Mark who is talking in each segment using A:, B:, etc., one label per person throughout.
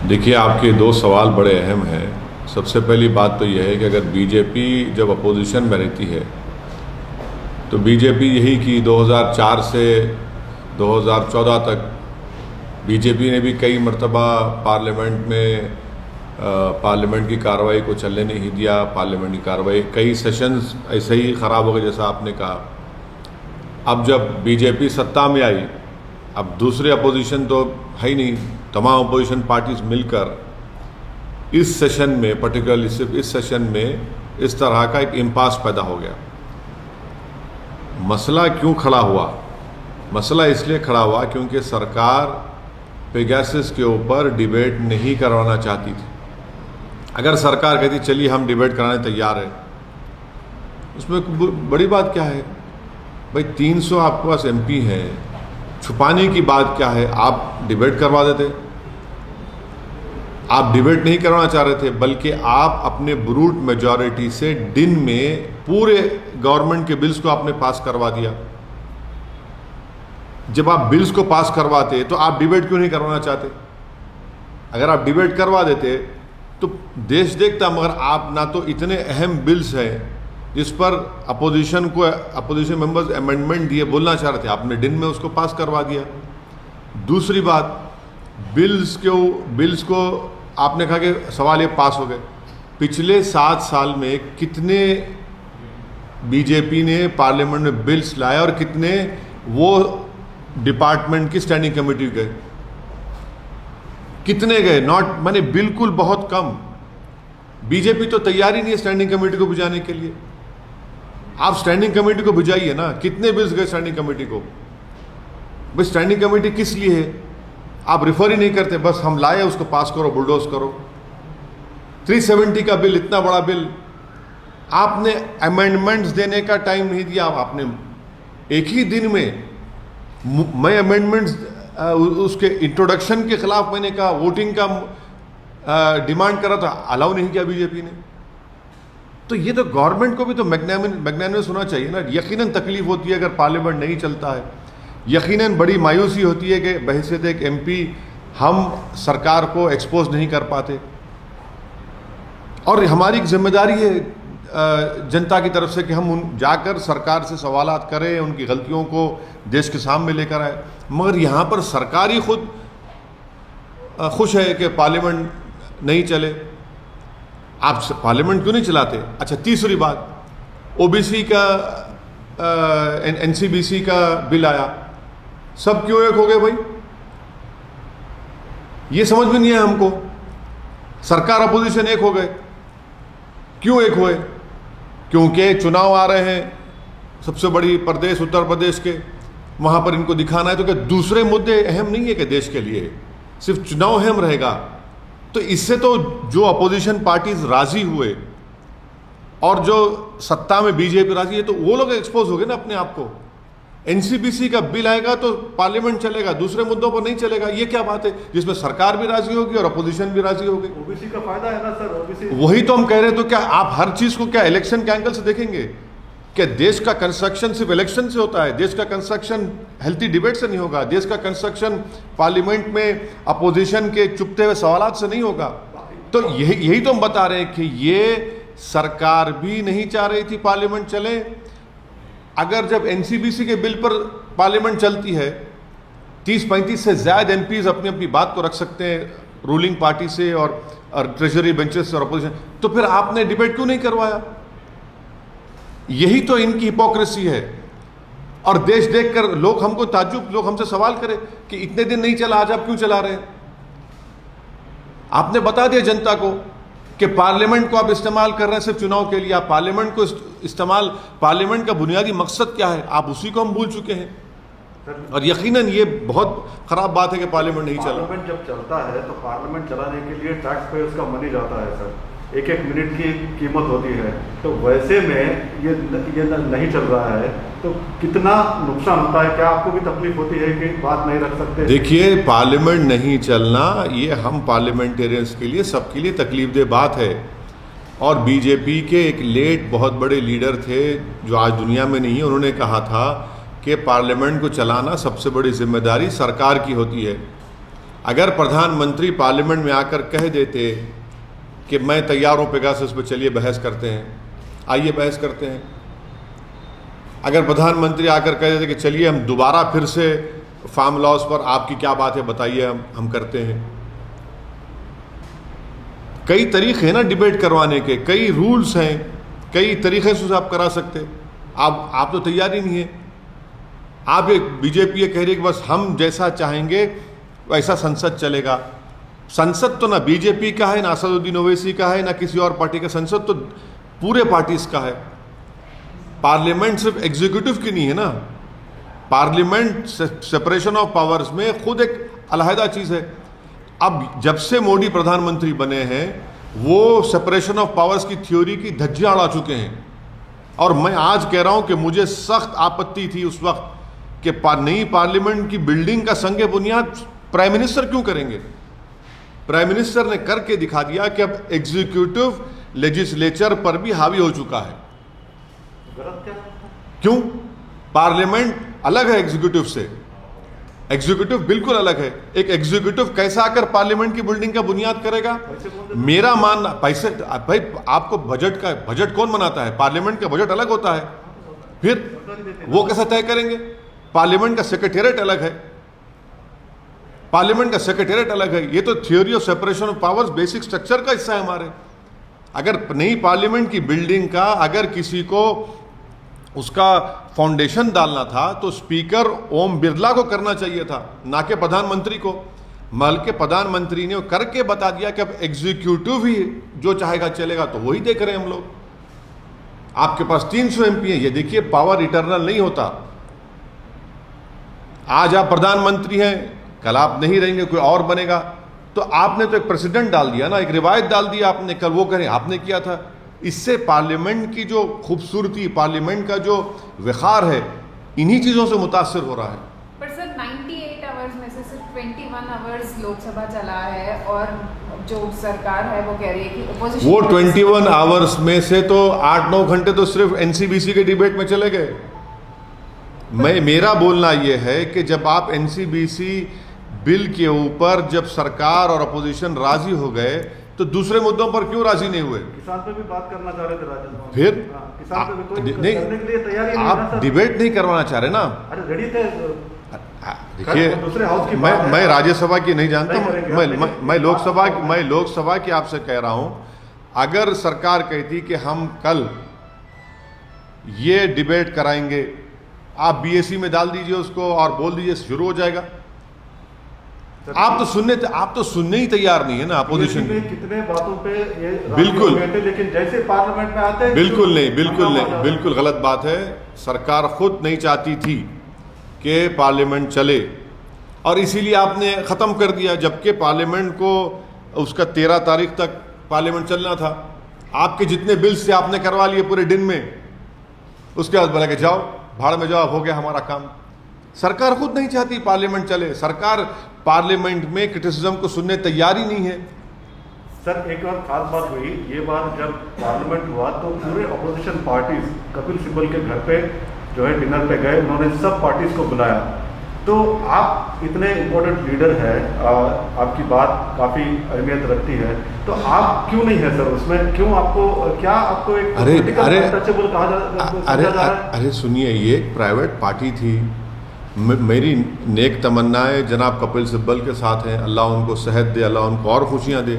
A: देखिए, आपके दो सवाल बड़े अहम हैं। सबसे पहली बात तो यह है कि अगर बीजेपी जब अपोजिशन में रहती है तो बीजेपी यही कि 2004 से 2014 तक बीजेपी ने भी कई मरतबा पार्लियामेंट में पार्लियामेंट की कार्रवाई को चलने नहीं दिया। पार्लियामेंट की कार्रवाई कई सेशंस ऐसे ही ख़राब हो गए, जैसा आपने कहा। अब जब बीजेपी सत्ता में आई, अब दूसरे अपोजिशन तो है ही नहीं, तमाम अपोजिशन पार्टीज मिलकर इस सेशन में, पर्टिकुलरली सिर्फ इस सेशन में इस तरह का एक इम्पास पैदा हो गया। मसला क्यों खड़ा हुआ? मसला इसलिए खड़ा हुआ क्योंकि सरकार पेगासस के ऊपर डिबेट नहीं करवाना चाहती थी। अगर सरकार कहती चलिए हम डिबेट कराने तैयार है, उसमें बड़ी बात क्या है भाई? 300 आपके पास एमपी हैं, छुपाने की बात क्या है? आप डिबेट करवा देते। आप डिबेट नहीं करवाना चाह रहे थे, बल्कि आप अपने ब्रूट मेजॉरिटी से दिन में पूरे गवर्नमेंट के बिल्स को आपने पास करवा दिया। जब आप बिल्स को पास करवाते तो आप डिबेट क्यों नहीं करवाना चाहते? अगर आप डिबेट करवा देते तो देश देखता, मगर आप ना तो इतने अहम बिल्स हैं जिस पर अपोजिशन मेंबर्स अमेंडमेंट दिए बोलना चाह रहे थे, आपने दिन में उसको पास करवा दिया। दूसरी बात, बिल्स को आपने कहा कि सवाल ये पास हो गए। पिछले 7 साल में कितने बीजेपी ने पार्लियामेंट में बिल्स लाए और कितने वो डिपार्टमेंट की स्टैंडिंग कमेटी गए? कितने गए? नॉट, माने बिल्कुल बहुत कम। बीजेपी तो तैयार ही नहीं है स्टैंडिंग कमेटी को बुझाने के लिए। आप स्टैंडिंग कमेटी को बुझाइए ना। कितने बिल्स गए स्टैंडिंग कमेटी को? भाई स्टैंडिंग कमेटी किस लिए है? आप रिफर ही नहीं करते, बस हम लाए उसको पास करो, बुलडोज करो। 370 का बिल, इतना बड़ा बिल, आपने अमेंडमेंट्स देने का टाइम नहीं दिया। आपने एक ही दिन में, मैं अमेंडमेंट्स उसके इंट्रोडक्शन के खिलाफ मैंने कहा, वोटिंग का डिमांड करा था, अलाउ नहीं किया बीजेपी ने। तो ये तो गवर्नमेंट को भी तो मैग्नानिमस होना चाहिए ना। यकीनन तकलीफ होती है अगर पार्लियामेंट नहीं चलता है, यकीनन बड़ी मायूसी होती है कि बहैसियत एक एमपी हम सरकार को एक्सपोज नहीं कर पाते। और हमारी जिम्मेदारी है जनता की तरफ से कि हम जाकर सरकार से सवालात करें, उनकी गलतियों को देश के सामने लेकर आए। मगर यहाँ पर सरकार ही खुद खुश है कि पार्लियामेंट नहीं चले। आप पार्लियामेंट क्यों नहीं चलाते? अच्छा, तीसरी बात, ओबीसी का एनसीबीसी का बिल आया, सब क्यों एक हो गए भाई? ये समझ में नहीं है हमको। सरकार अपोजिशन एक हो गए, क्यों एक हुए? क्योंकि चुनाव आ रहे हैं, सबसे बड़ी प्रदेश उत्तर प्रदेश के, वहां पर इनको दिखाना है। तो क्या दूसरे मुद्दे अहम नहीं है कि देश के लिए सिर्फ चुनाव अहम रहेगा? तो इससे तो जो अपोजिशन पार्टीज राजी हुए और जो सत्ता में बीजेपी राजी है, तो वो लोग एक्सपोज हो गए ना अपने आप को। एनसीबीसी का बिल आएगा तो पार्लियामेंट चलेगा, दूसरे मुद्दों पर नहीं चलेगा। ये क्या बात है जिसमें सरकार भी राजी होगी और अपोजिशन भी राजी होगी?
B: ओबीसी का फायदा है ना सर, ओबीसी।
A: वही तो हम कह रहे हैं। तो क्या आप हर चीज को क्या इलेक्शन के एंगल से देखेंगे? क्या देश का कंस्ट्रक्शन सिर्फ इलेक्शन से होता है? देश का कंस्ट्रक्शन हेल्थी डिबेट से नहीं होगा। देश का कंस्ट्रक्शन पार्लियामेंट में अपोजिशन के चुपते हुए सवालात से नहीं होगा। तो यही तो हम बता रहे हैं कि ये सरकार भी नहीं चाह रही थी पार्लियामेंट चले। अगर जब एनसीबीसी के बिल पर पार्लियामेंट चलती है, 30-35 से ज्यादा एमपीज अपनी अपनी बात को रख सकते हैं रूलिंग पार्टी से और ट्रेजरी बेंचेस से और अपोजिशन, तो फिर आपने डिबेट क्यों नहीं करवाया? यही तो इनकी हिपोक्रेसी है। और देश देखकर लोग हमको ताज्जुब, लोग हमसे सवाल करें कि इतने दिन नहीं चला, आज आप क्यों चला रहे हैं? आपने बता दिया जनता को कि पार्लियामेंट को आप इस्तेमाल कर रहे हैं सिर्फ चुनाव के लिए। आप पार्लियामेंट को इस्तेमाल, पार्लियामेंट का बुनियादी मकसद क्या है, आप उसी को हम भूल चुके हैं। और यकीनन ये बहुत खराब बात है कि पार्लियामेंट नहीं चला।
B: पार्लियामेंट जब चलता है तो पार्लियामेंट चलाने के लिए टैक्स पेयर्स का मनी जाता है सर, एक एक मिनट की कीमत होती है। तो वैसे में ये नहीं चल रहा है तो कितना नुकसान होता है? क्या आपको भी तकलीफ होती है कि बात नहीं रख सकते?
A: देखिए, पार्लियामेंट नहीं चलना ये हम पार्लियामेंटेरियंस के लिए, सबके लिए तकलीफदेह बात है। और बीजेपी के एक लेट बहुत बड़े लीडर थे जो आज दुनिया में नहीं है, उन्होंने कहा था कि पार्लियामेंट को चलाना सबसे बड़ी जिम्मेदारी सरकार की होती है। अगर प्रधानमंत्री पार्लियामेंट में आकर कह देते कि मैं तैयार हूँ पेगासस पे, चलिए बहस करते हैं, आइए बहस करते हैं। अगर प्रधानमंत्री आकर कह देते कि चलिए हम दोबारा फिर से फार्म लॉज पर आपकी क्या बात है बताइए, हम करते हैं। कई तरीके हैं ना डिबेट करवाने के, कई रूल्स हैं, कई तरीके से आप करा सकते। आप तो तैयार ही नहीं है। आप एक बीजेपी ये कह रही है कि बस हम जैसा चाहेंगे वैसा संसद चलेगा। संसद तो ना बीजेपी का है, ना असदुद्दीन ओवैसी का है, ना किसी और पार्टी का। संसद तो पूरे पार्टीज का है। पार्लियामेंट सिर्फ एग्जीक्यूटिव की नहीं है ना। पार्लियामेंट सेपरेशन ऑफ पावर्स में खुद एक अलहदा चीज है। अब जब से मोदी प्रधानमंत्री बने हैं वो सेपरेशन ऑफ पावर्स की थ्योरी की धज्जियां उड़ा चुके हैं। और मैं आज कह रहा हूं कि मुझे सख्त आपत्ति थी उस वक्त कि नई पार्लियामेंट की बिल्डिंग का संग बुनियाद प्राइम मिनिस्टर क्यों करेंगे। प्राइम मिनिस्टर ने करके दिखा दिया कि अब एग्जीक्यूटिव लेजिस्लेचर पर भी हावी हो चुका है। क्यों? पार्लियामेंट अलग है एग्जीक्यूटिव से। एग्जीक्यूटिव बिल्कुल अलग है। एक एग्जीक्यूटिव कैसा आकर पार्लियामेंट की बिल्डिंग का बुनियाद करेगा? मेरा मानना, पैसे भाई आपको बजट कौन बनाता है? पार्लियामेंट का बजट अलग होता है। फिर वो कैसा तय करेंगे? पार्लियामेंट का सेक्रेटेरिएट अलग है। पार्लियामेंट का सेक्रेटेरिएट अलग है। ये तो theory of separation of powers basic structure का हिस्सा है हमारे। अगर नई पार्लियामेंट की बिल्डिंग का अगर किसी को उसका फाउंडेशन डालना था तो स्पीकर ओम बिरला को करना चाहिए था, ना कि प्रधानमंत्री को। बल्कि प्रधानमंत्री ने करके बता दिया कि अब एग्जीक्यूटिव ही जो चाहेगा चलेगा। तो वही देख रहे हैं हम लोग। आपके पास 300 एमपी है। ये देखिए, पावर इटर्नल नहीं होता। आज आप प्रधानमंत्री हैं, कल आप नहीं रहेंगे, कोई और बनेगा। तो आपने तो एक प्रेसिडेंट डाल दिया ना, एक रिवायत डाल दी आपने। कल वो करें आपने किया था। इससे पार्लियामेंट की जो खूबसूरती, पार्लियामेंट का जो विखार है, इन्हीं चीजों से मुतासिर हो रहा है।
C: पर सर 98 आवर्स में से सिर्फ 21 आवर्स लोकसभा चला है और जो सरकार है वो कह रही है कि ओपोजिशन।
A: वो 21 आवर्स में से तो 8-9 घंटे तो सिर्फ एनसीबीसी के डिबेट में चले गए। मेरा बोलना यह है कि जब आप एनसीबीसी बिल के ऊपर जब सरकार और अपोजिशन राजी हो गए तो दूसरे मुद्दों पर क्यों राजी नहीं हुए?
B: किसान पे भी बात करना चाह रहे थे राजस्थान।
A: फिर
B: किसान पे भी कोई
A: नहीं,
B: करने के लिए तैयार ही नहीं
A: आप
B: है ना,
A: डिबेट नहीं करवाना चाह रहे ना।
B: अरे रेडी थे।
A: देखिए,
B: दूसरे हाउस की बात है।
A: मैं राज्यसभा की नहीं जानता।
B: नहीं करेंगे।
A: मैं लोकसभा की आपसे कह रहा हूं, अगर सरकार कहती कि हम कल ये डिबेट कराएंगे, आप बीएससी में डाल दीजिए उसको और बोल दीजिए शुरू हो जाएगा। आप तो सुनने ही तैयार नहीं है ना अपोजिशन
B: में कितने बातों पे ये
A: बिल्कुल,
B: लेकिन जैसे पार्लियामेंट में आते हैं
A: बिल्कुल नहीं, बिल्कुल गलत बात है। सरकार खुद नहीं चाहती थी कि पार्लियामेंट चले और इसीलिए आपने ख़त्म कर दिया। जबकि पार्लियामेंट को उसका 13 तारीख तक पार्लियामेंट चलना था। आपके जितने बिल्स थे आपने करवा लिए पूरे दिन में। उसके बाद बोला कि जाओ भाड़ में जाओ, हो गया हमारा काम। सरकार खुद नहीं चाहती पार्लियामेंट चले। सरकार पार्लियामेंट में क्रिटिसिज्म को सुनने तैयार ही नहीं है।
B: सर एक और खास बात हुई, ये बार जब पार्लियामेंट हुआ तो पूरे अपोजिशन पार्टीज कपिल सिब्बल के घर पे जो है डिनर पे गए। उन्होंने सब पार्टीज को बुलाया। तो आप इतने इम्पोर्टेंट लीडर हैं, आपकी बात काफ़ी अहमियत रखती है, तो आप क्यों नहीं है सर उसमें? क्यों आपको, क्या आपको एक अनटचेबल कहा जा रहा है?
A: अरे सुनिए, ये एक प्राइवेट पार्टी थी। मेरी नेक तमन्नाएं जनाब कपिल सिब्बल के साथ हैं। अल्लाह उनको सेहत दे, अल्लाह उनको और खुशियां दे।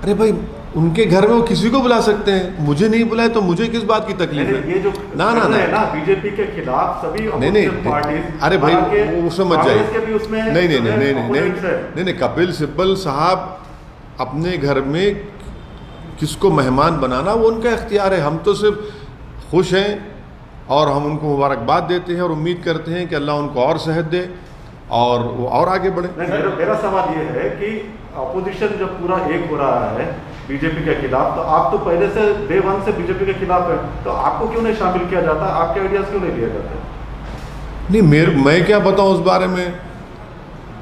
A: अरे भाई, उनके घर में वो किसी को बुला सकते हैं, मुझे नहीं बुलाए तो मुझे किस बात की तकलीफ है?
B: ये जो
A: ना
B: बीजेपी के खिलाफ सभी
A: नहीं, अरे भाई वो समझ जाइए। नहीं, कपिल सिब्बल साहब अपने घर में किसको मेहमान बनाना वो उनका इख्तियार है। हम तो सिर्फ खुश हैं और हम उनको मुबारकबाद देते हैं और उम्मीद करते हैं कि अल्लाह उनको और सेहत दे और वो और आगे बढ़े।
B: मेरा सवाल ये है कि अपोजिशन जब पूरा एक हो रहा है बीजेपी के खिलाफ, तो आप तो पहले से डे वन से बीजेपी के खिलाफ है, तो आपको क्यों नहीं शामिल किया जाता? आपके आइडियाज क्यों नहीं लिए जाते?
A: नहीं, मैं क्या बताऊं उस बारे में।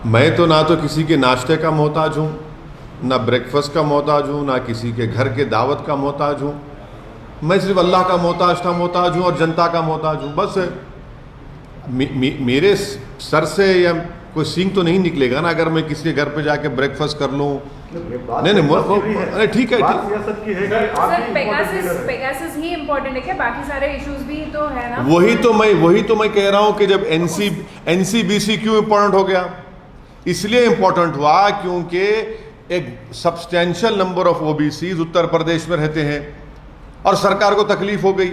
A: मैं तो ना तो किसी के नाश्ते का मोहताज हूँ, ना ब्रेकफास्ट का मोहताज हूँ, ना किसी के घर के दावत का मोहताज हूँ। मैं सिर्फ अल्लाह का मोहताज हूँ और जनता का मोहताज हूँ, बस है। मेरे सर से या कोई सींग तो नहीं निकलेगा ना अगर मैं किसी के घर पे जाके ब्रेकफास्ट कर लूँ। नहीं ठीक है,
B: बात सियासत की है कि आप
C: सर
B: भी important leader हैं।
C: पेगासस ही इम्पोर्टेंट है क्या? बाकी सारे इश्यूज भी तो है ना?
A: वही तो मैं कह रहा हूं कि जब एनसीबीसी क्यों इंपॉर्टेंट हो गया, इसलिए इंपॉर्टेंट हुआ क्योंकि एक substantial number of OBCs Uttar Pradesh में रहते हैं और सरकार को तकलीफ हो गई।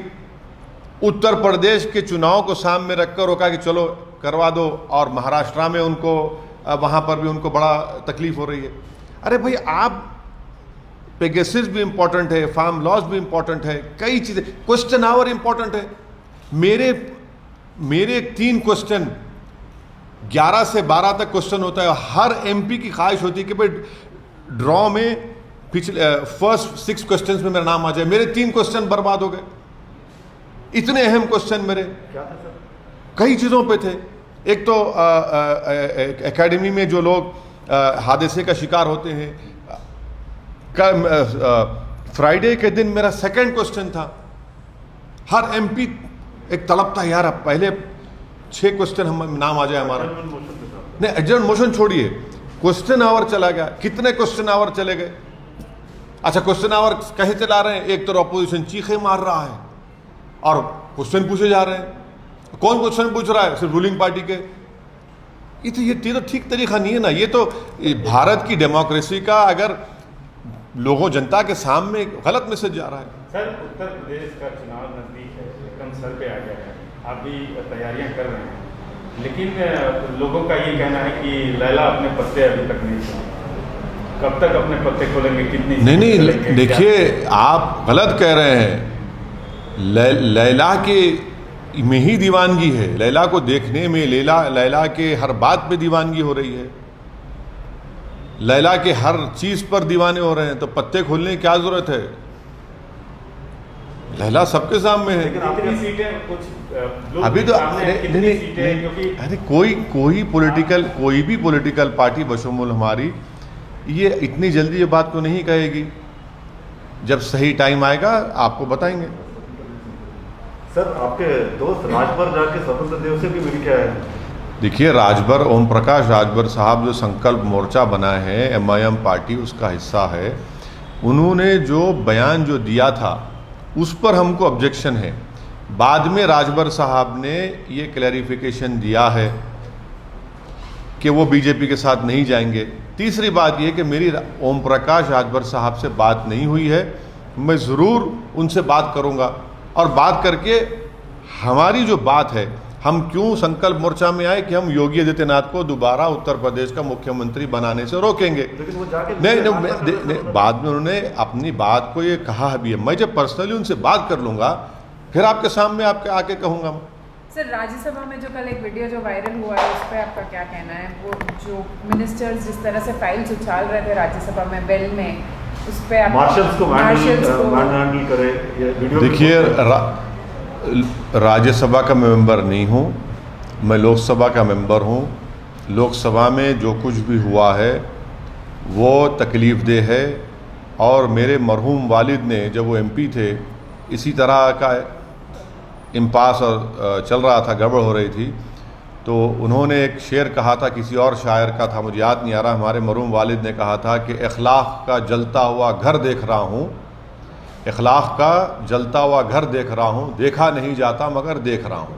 A: उत्तर प्रदेश के चुनाव को सामने रखकर रोका कि चलो करवा दो, और महाराष्ट्र में उनको वहां पर भी उनको बड़ा तकलीफ हो रही है। अरे भाई, आप पेगासस भी इंपॉर्टेंट है, फार्म लॉज भी इंपॉर्टेंट है, कई चीजें, क्वेश्चन आवर इंपॉर्टेंट है। मेरे 3 क्वेश्चन 11 से 12 तक क्वेश्चन होता है। हर एमपी की ख्वाहिश होती है कि भाई ड्रॉ में पिछले फर्स्ट 6 क्वेश्चंस में मेरा नाम आ जाए। मेरे 3 क्वेश्चन बर्बाद हो गए। इतने अहम क्वेश्चन मेरे
B: क्या था सर?
A: कई चीज़ों पे थे। एक तो एकेडमी में जो लोग हादसे का शिकार होते हैं, फ्राइडे के दिन मेरा 2nd क्वेश्चन था। हर एमपी एक तड़प था, यार अब पहले 6 क्वेश्चन हम नाम आ जाए हमारा। नहीं, एडजर्न मोशन छोड़िए, क्वेश्चन आवर चला गया। कितने क्वेश्चन आवर चले गए? अच्छा, क्वेश्चन आवर कहीं चला रहे हैं, एक तो अपोजिशन चीखे मार रहा है और क्वेश्चन पूछे जा रहे हैं। कौन क्वेश्चन पूछ रहा है? सिर्फ रूलिंग पार्टी के। ये तो ठीक तरीका नहीं है ना। ये तो भारत की डेमोक्रेसी का अगर लोगों जनता के सामने गलत मैसेज जा रहा है।
D: सर, उत्तर प्रदेश का चुनाव नजदीक है, एकदम सर पे आ गया है, आप भी तैयारियां कर रहे हैं, लेकिन लोगों का ये कहना है कि लैला अपने पत्ते अभी तक नहीं खोले। कब तक अपने पत्ते खोलेंगे? कितनी?
A: नहीं, देखिए, आप गलत कह रहे हैं। लैला के में ही दीवानगी है। लैला को देखने में लैला के हर बात पे दीवानगी हो रही है। लैला के हर चीज पर दीवाने हो रहे हैं, तो पत्ते खोलने की क्या जरूरत है? लैला सबके सामने है।
D: कितनी सीटें कुछ
A: अभी तो
D: क्योंकि
A: अरे कोई भी पॉलिटिकल पार्टी बशमूल हमारी ये इतनी जल्दी ये बात को नहीं कहेगी। जब सही टाइम आएगा आपको बताएंगे।
B: सर, आपके दोस्त राजभर जाके स्वतंत्र देव से भी मिल के आए हैं।
A: देखिए, राजभर, ओम प्रकाश राजभर साहब जो संकल्प मोर्चा बनाए हैं, एमआईएम पार्टी उसका हिस्सा है, उन्होंने जो बयान जो दिया था उस पर हमको ऑब्जेक्शन है। बाद में राजभर साहब ने ये क्लैरिफिकेशन दिया है कि वो बीजेपी के साथ नहीं जाएंगे। तीसरी बात ये कि मेरी ओम प्रकाश राजभर साहब से बात नहीं हुई है। मैं ज़रूर उनसे बात करूंगा और बात करके हमारी जो बात है, हम क्यों संकल्प मोर्चा में आए कि हम योगी आदित्यनाथ को दोबारा उत्तर प्रदेश का मुख्यमंत्री बनाने से रोकेंगे।
B: लेकिन वो जाके
A: नहीं, बाद में उन्होंने अपनी बात को ये कहा भी है। मैं जब पर्सनली उनसे बात कर लूंगा फिर आपके सामने आपके आके कहूंगा।
C: सर, राज्यसभा में जो कल एक वीडियो जो वायरल हुआ है उस पर आपका क्या कहना है? वो जो मिनिस्टर्स जिस तरह से फाइल्स उछाल रहे थे राज्यसभा में बेल में, उस पर
B: मार्शल्स को हैंडल करे ये वीडियो।
A: देखिए, राज्यसभा का मैं मेंबर नहीं हूँ, मैं लोकसभा का मेंबर हूँ। लोकसभा में जो कुछ भी हुआ है वो तकलीफ़देह है, और मेरे मरहूम वालिद ने जब वो एमपी थे इसी तरह का इम्पास और चल रहा था, गड़बड़ हो रही थी, तो उन्होंने एक शेर कहा था, किसी और शायर का था, मुझे याद नहीं आ रहा। हमारे मरहूम वालिद ने कहा था कि इखलाक का जलता हुआ घर देख रहा हूँ, इखलाक का जलता हुआ घर देख रहा हूँ, देखा नहीं जाता मगर देख रहा हूँ।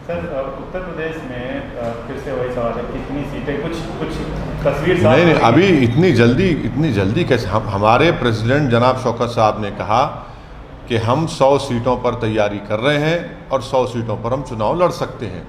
D: सर, उत्तर प्रदेश में फिर से वही सवाल है, कितनी सीटें? कुछ तस्वीर
A: नहीं, अभी इतनी जल्दी कैसे? हमारे प्रेसिडेंट जनाब शौकत साहब ने कहा कि हम 100 सीटों पर तैयारी कर रहे हैं और 100 सीटों पर हम चुनाव लड़ सकते हैं।